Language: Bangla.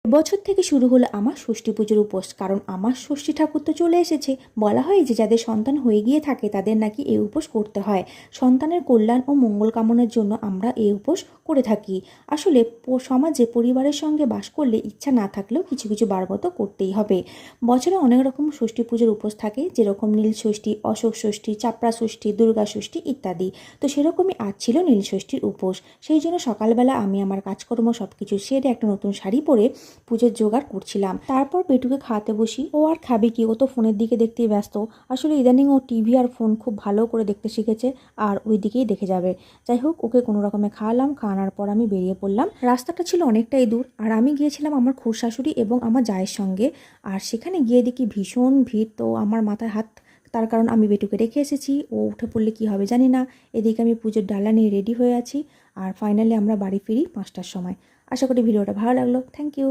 বছর থেকে শুরু হলো আমার ষষ্ঠী পুজোর উপোস। কারণ আমার ষষ্ঠী ঠাকুর তো চলে এসেছে। বলা হয় যে যাদের সন্তান হয়ে গিয়ে থাকে তাদের নাকি এই উপোস করতে হয়। সন্তানের কল্যাণ ও মঙ্গল কামনার জন্য আমরা এই উপোস করে থাকি। আসলে সমাজে পরিবারের সঙ্গে বাস করলে ইচ্ছা না থাকলেও কিছু কিছু বারব্রত করতেই হবে। বছরে অনেক রকম ষষ্ঠী পুজোর উপোস থাকে, যেরকম নীল ষষ্ঠী, অশোক ষষ্ঠী, চাপড়া ষষ্ঠী, দুর্গা ষষ্ঠী ইত্যাদি। তো সেরকমই আজ ছিল নীল ষষ্ঠীর উপোস। সেই জন্য সকালবেলা আমি আমার কাজকর্ম সব কিছু সেরে একটা নতুন শাড়ি পরে পুজোর জোগাড় করছিলাম। তারপর পেটুকে খাওয়াতে বসি। ও আর খাবে কি, ও তো ফোনের দিকে দেখতেই ব্যস্ত। আসলে ইদানিং ও টিভি আর ফোন খুব ভালো করে দেখতে শিখেছে, আর ওই দিকেই দেখে যাবে। যাই হোক, ওকে কোনো রকমে খাওয়ালাম। খাওয়ানোর পর আমি বেরিয়ে পড়লাম। রাস্তাটা ছিল অনেকটাই দূর, আর আমি গিয়েছিলাম আমার খুড়শাশুড়ি এবং আমার জায়ের সঙ্গে। আর সেখানে গিয়ে দেখি ভীষণ ভিড়। তো আমার মাথায় হাত, তার কারণ আমি বেটুকে রেখে এসেছি। ও উঠে পড়লে কি হবে জানি না। এদিকে আমি পুজোর ডালা নিয়ে রেডি হয়ে আছি। আর ফাইনালি আমরা বাড়ি ফিরি 5টার সময়। আশা করি ভিডিওটা ভালো লাগলো। Thank you.